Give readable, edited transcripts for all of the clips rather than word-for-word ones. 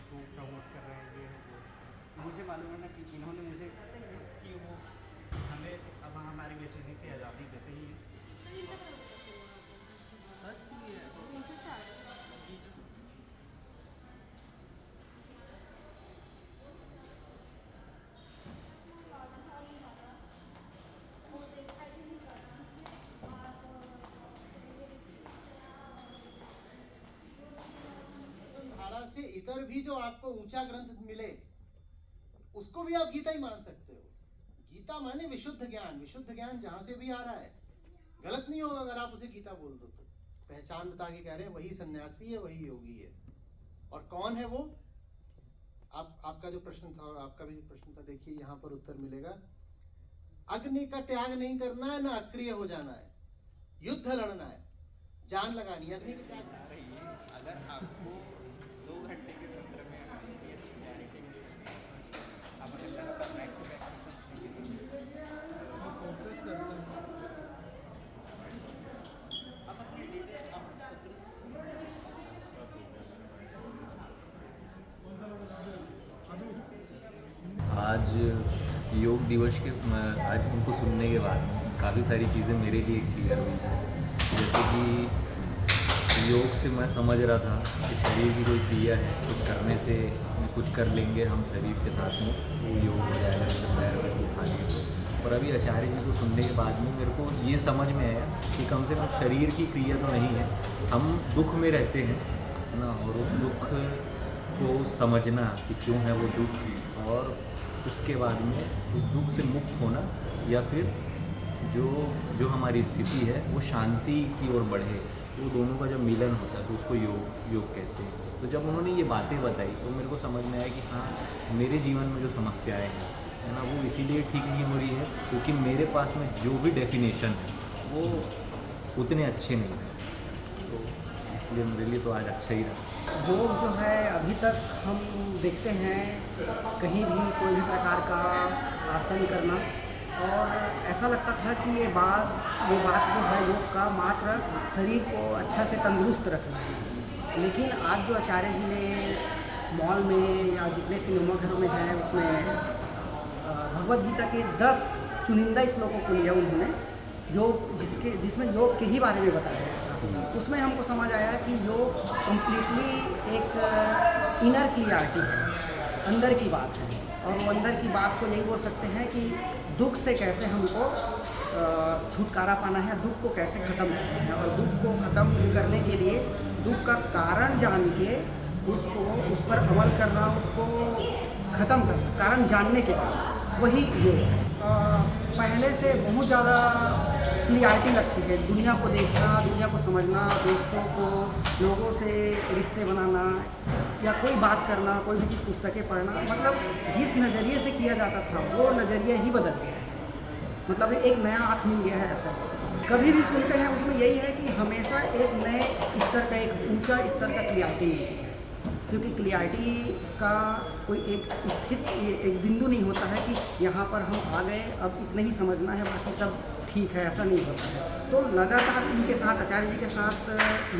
को प्रमोट कर रहे हैं, ये है वो। मुझे मालूम है ना कि इन्होंने मुझे कि वो हमें अब हमारे लिए चीज़ी से आज़ादी देते ही हैं। बस ये धारा से इतर भी जो आपको ऊंचा ग्रंथ मिले उसको भी आप गीता ही मान सकते हो। गीता माने विशुद्ध ज्ञान। विशुद्ध ज्ञान जहां से भी आ रहा है गलत नहीं होगा अगर आप उसे गीता बोल दो तो। पहचान बता के कह रहे हैं वही सन्यासी है, वही योगी है। और कौन है वो? आपका जो प्रश्न था और आपका भी जो प्रश्न था, देखिए यहाँ पर उत्तर मिलेगा। अग्नि का त्याग नहीं करना है, ना अक्रिय हो जाना है, युद्ध लड़ना है, जान लगानी है। अग्नि का त्याग अगर आपको 2 घंटे के सत्र में इतनी अच्छी क्लैरिटी मिल सकती है, आप अगर लगातार बैक टू बैक सेशंस लेंगे तो कोर्सेस करते हैं आप अपनी डिटेल आप आज योग दिवस के आज उनको सुनने के बाद काफ़ी सारी चीज़ें मेरे लिए क्लियर हुई। जैसे कि योग से मैं समझ रहा था कि शरीर की कोई क्रिया है, कुछ करने से कुछ कर लेंगे हम शरीर के साथ में वो योग हो जाएगा, जैसे पैर वैर उठाने को। और अभी आचार्य जी को सुनने के बाद में मेरे को ये समझ में आया कि कम से कम शरीर की क्रिया तो नहीं है, हम दुख में रहते हैं, है ना। और उस दुख को समझना कि क्यों है वो दुख, और उसके बाद में उस दुख से मुक्त होना, या फिर जो हमारी स्थिति है वो शांति की ओर बढ़े, वो दोनों का जब मिलन होता है तो उसको योग कहते हैं। तो जब उन्होंने ये बातें बताई तो मेरे को समझ में आया कि हाँ, मेरे जीवन में जो समस्याएं हैं, है ना, वो इसीलिए ठीक नहीं हो रही है क्योंकि मेरे पास में जो भी डेफिनेशन है वो उतने अच्छे नहीं हैं। तो इसलिए मेरे लिए तो आज अच्छा ही रहा। योग जो है अभी तक हम देखते हैं कहीं भी कोई भी प्रकार का आसन करना, और ऐसा लगता था कि ये बात जो है योग का मात्र शरीर को अच्छा से तंदुरुस्त रखना है। लेकिन आज जो आचार्य जी ने मॉल में या जितने सिनेमाघरों में हैं उसमें भगवद गीता के 10 चुनिंदा श्लोकों को लिया उन्होंने, जिसमें योग के ही बारे में बताया है। उसमें हमको समझ आया कि योग कम्प्लीटली एक इनर क्लियरिटी है, अंदर की बात है। और वो अंदर की बात को यही बोल सकते हैं कि दुख से कैसे हमको छुटकारा पाना है, दुख को कैसे ख़त्म करना है। और दुख को ख़त्म करने के लिए दुख का कारण जान के उस पर अमल करना, उसको ख़त्म करना, कारण जानने के बाद वही योग है। पहले से बहुत ज़्यादा क्लियरिटी लगती है, दुनिया को देखना, दुनिया को समझना, दोस्तों को, लोगों से रिश्ते बनाना या कोई बात करना, कोई भी चीज़ पुस्तकें पढ़ना, मतलब जिस नज़रिए से किया जाता था वो नज़रिया ही बदल गया है। मतलब एक नया आँख मिल गया है ऐसा। कभी भी सुनते हैं उसमें यही है कि हमेशा एक नए स्तर का, एक ऊंचा स्तर का क्लियरिटी मिलती है, क्योंकि क्लियरिटी का कोई एक बिंदु नहीं होता है कि यहाँ पर हम आ गए, अब इतना ही समझना है, बाकी सब ठीक है, ऐसा नहीं होता है। तो लगातार इनके साथ, आचार्य जी के साथ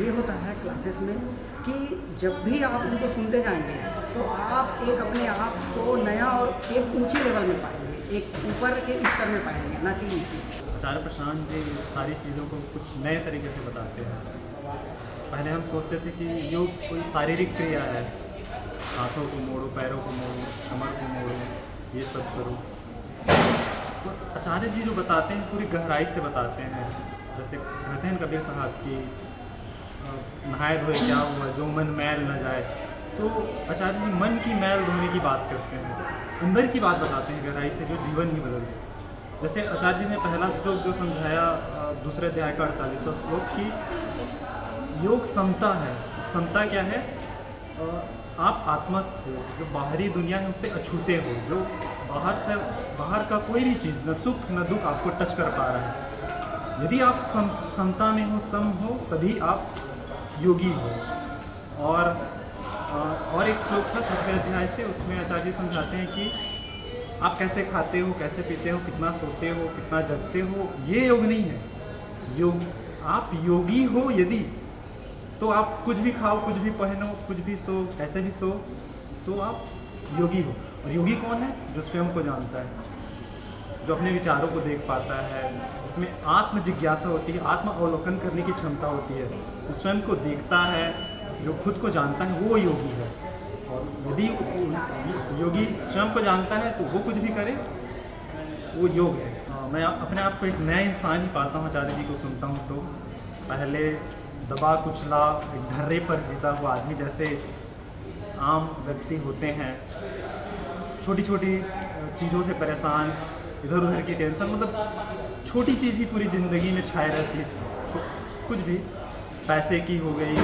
ये होता है क्लासेस में कि जब भी आप उनको सुनते जाएंगे तो आप एक अपने आप को नया और एक ऊंचे लेवल में पाएंगे, एक ऊपर के स्तर में पाएंगे, ना कि नीचे। आचार्य प्रशांत जी सारी चीज़ों को कुछ नए तरीके से बताते हैं। पहले हम सोचते थे कि योग कोई शारीरिक क्रिया है, हाथों को मोड़ो, पैरों को मोड़ो, कमर को मोड़ो, ये सब करो। तो आचार्य जी जो बताते हैं पूरी गहराई से बताते हैं। जैसे कहते हैं कबीर साहब की नहाए धोए क्या हुआ, जो मन मैल न जाए। तो आचार्य जी मन की मैल धोने की बात करते हैं, अंदर की बात बताते हैं गहराई से, जो जीवन ही बदल दे। जैसे आचार्य जी ने पहला श्लोक जो समझाया दूसरे अध्याय का 48वां श्लोक की, योग समता है। समता क्या है? आप आत्मस्थ हो, जो बाहरी दुनिया है उससे अछूते हो, जो बाहर का कोई भी चीज़, न सुख न दुख आपको टच कर पा रहा है। यदि आप समता में हो, सम हो, तभी आप योगी हो। और एक श्लोक था 6वें अध्याय से, उसमें आचार्य जी समझाते हैं कि आप कैसे खाते हो, कैसे पीते हो, कितना सोते हो, कितना जगते हो, ये योग नहीं है। आप योगी हो यदि, तो आप कुछ भी खाओ, कुछ भी पहनो, कुछ भी सो, कैसे भी सो, तो आप योगी हो। और योगी कौन है? जो स्वयं को जानता है, जो अपने विचारों को देख पाता है, जिसमें आत्म जिज्ञासा होती है, आत्म अवलोकन करने की क्षमता होती है, जो स्वयं को देखता है, जो खुद को जानता है, वो योगी है। और यदि योगी स्वयं को जानता है तो वो कुछ भी करे, वो योग है। मैं अपने आप को एक नया इंसान ही पाता हूँ आचार्य जी को सुनता हूँ तो। पहले दबा कुचला एक ढर्रे पर जीता हुआ आदमी जैसे आम व्यक्ति होते हैं, छोटी छोटी चीज़ों से परेशान, इधर उधर की टेंशन, मतलब छोटी चीज़ ही पूरी ज़िंदगी में छाए रहती है। कुछ भी पैसे की हो गई,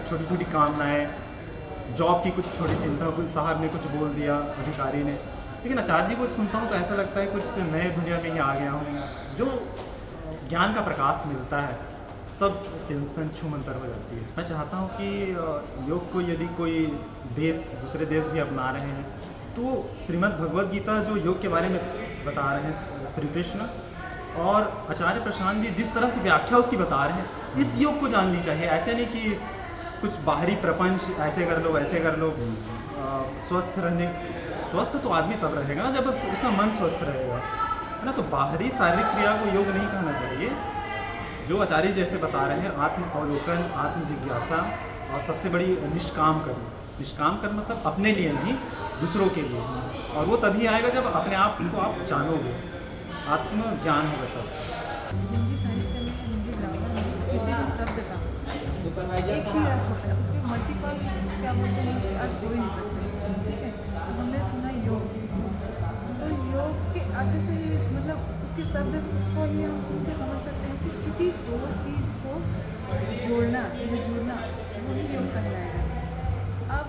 छोटी छोटी कामनाएं, जॉब की कुछ छोटी चिंता, कुछ साहब ने कुछ बोल दिया अधिकारी ने। लेकिन आचार्य जी को सुनता हूँ तो ऐसा लगता है कुछ नए दुनिया में ही आ गया हूँ। जो ज्ञान का प्रकाश मिलता है, सब टेंशन छूमंतर हो जाती है। मैं चाहता हूँ कि योग को यदि कोई देश, दूसरे देश भी अपना रहे हैं तो श्रीमद् भगवद गीता जो योग के बारे में बता रहे हैं श्री कृष्ण और आचार्य प्रशांत जी जिस तरह से व्याख्या उसकी बता रहे हैं, इस योग को जाननी चाहिए। ऐसे नहीं कि कुछ बाहरी प्रपंच ऐसे कर लो वैसे कर लो। स्वस्थ तो आदमी तब रहेगा ना जब उसका मन स्वस्थ रहेगा, है ना। तो बाहरी शारीरिक क्रिया को योग नहीं कहना चाहिए। जो आचार्य जैसे बता रहे हैं, आत्म अवलोकन, आत्म जिज्ञासा और सबसे बड़ी निष्काम कर्म। निष्काम कर्म मतलब अपने लिए नहीं, दूसरों के लिए। और वो तभी आएगा जब अपने आप को आप जानोगे, आत्मज्ञान होगा तब। हिंदी साहित्य में, हिंदी ग्रामर में किसी भी शब्द का एक ही अर्थ होता है, उसके मल्टीपल क्या बोलते हैं, उसके अर्थ हो ही नहीं सकते। ठीक है, तो हमने सुना योग, तो योग के अर्थ से मतलब उसके शब्द को ही हम सुन के समझ सकते हैं कि किसी दो चीज़ को जोड़ना या जुड़ना, वही योग कहलाएगा। अब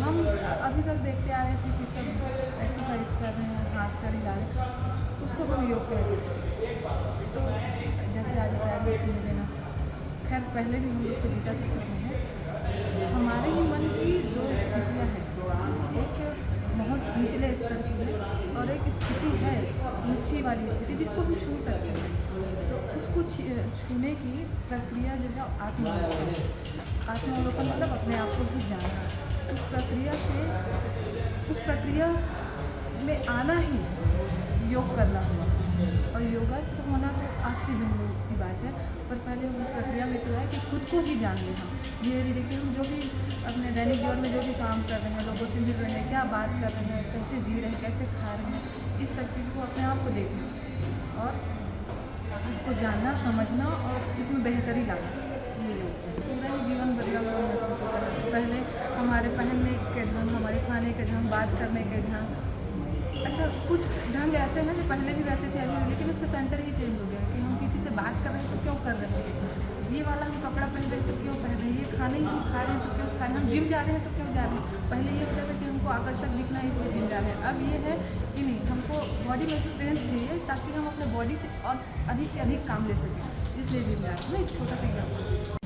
हम अभी तक देखते आ रहे थे कि सब एक्सरसाइज कर रहे हैं, हाथ कर हिला रहे हैं, उसको हम योग कहते थे। तो जैसे आज आचार्य से लेना, खैर पहले भी हम लोग तो गीता से पढ़े हैं। हमारे ही मन की दो स्थितियाँ हैं, एक बहुत निचले स्तर की है और एक स्थिति है ऊँची वाली स्थिति जिसको हम छू सकते हैं। तो उसको छूने की प्रक्रिया जो है आत्मावलोकन। आत्मावलोकन मतलब अपने आप को भी जानना। उस प्रक्रिया में आना ही योग करना हुआ। और योगस्थ होना तो आखिरी बिंदु की बात है, पर पहले हम उस प्रक्रिया में तो है कि खुद को ही जान लें। हम धीरे धीरे कि हम जो भी अपने दैनिक जीवन में जो भी काम कर रहे हैं, लोगों से मिल रहे हैं, क्या बात कर रहे हैं, कैसे जी रहे हैं, कैसे खा रहे हैं, इस सब चीज़ को अपने आप को देखना और इसको जानना, समझना और इसमें बेहतरी लाना, ये योग है। पूरा ही जीवन बदला हुआ महसूस होता है। पहले हमारे पहनने के ढंग, हमारे खाने के ढंग, बात करने के ढंग, अच्छा कुछ ढंग ऐसे हैं जो पहले भी वैसे थे अभी, लेकिन उसका सेंटर ही चेंज हो गया कि हम किसी से बात कर रहे हैं तो क्यों कर रहे हैं, ये वाला हम कपड़ा पहन रहे हैं तो क्यों पहन रहे हैं, ये खाने ही हम खा रहे हैं तो क्यों खा रहे हैं, हम जिम जा रहे हैं तो क्यों जा रहे हैं। पहले ये होता था कि हमको आकर्षक दिखना है इसलिए जिम जा रहे हैं, अब ये है कि नहीं, हमको बॉडी में स्ट्रेंथ चाहिए ताकि हम अपने बॉडी से और अधिक काम ले सकें, इसलिए जिम जा रहे हैं। ना एक छोटा सा